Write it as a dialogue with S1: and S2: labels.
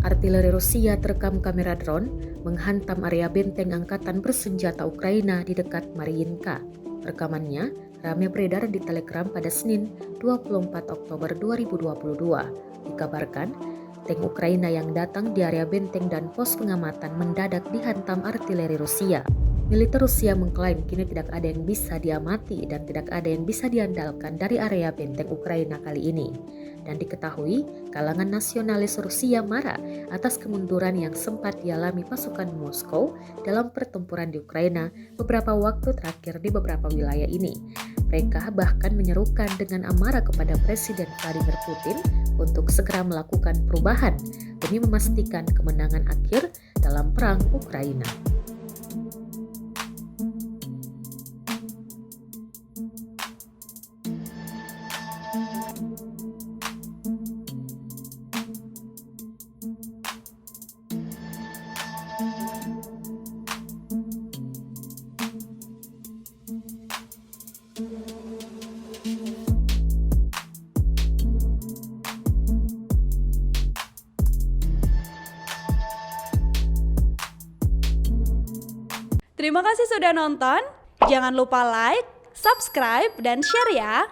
S1: Artileri Rusia terekam kamera drone menghantam area benteng angkatan bersenjata Ukraina di dekat Mariinka. Rekamannya ramai beredar di Telegram pada Senin 24 Oktober 2022. Dikabarkan, tank Ukraina yang datang di area benteng dan pos pengamatan mendadak dihantam artileri Rusia. Militer Rusia mengklaim kini tidak ada yang bisa diamati dan tidak ada yang bisa diandalkan dari area benteng Ukraina kali ini. Dan diketahui, kalangan nasionalis Rusia marah atas kemunduran yang sempat dialami pasukan Moskow dalam pertempuran di Ukraina beberapa waktu terakhir di beberapa wilayah ini. Mereka bahkan menyerukan dengan amarah kepada Presiden Vladimir Putin untuk segera melakukan perubahan demi memastikan kemenangan akhir dalam perang Ukraina.
S2: Terima kasih sudah nonton. Jangan lupa like, subscribe, dan share ya.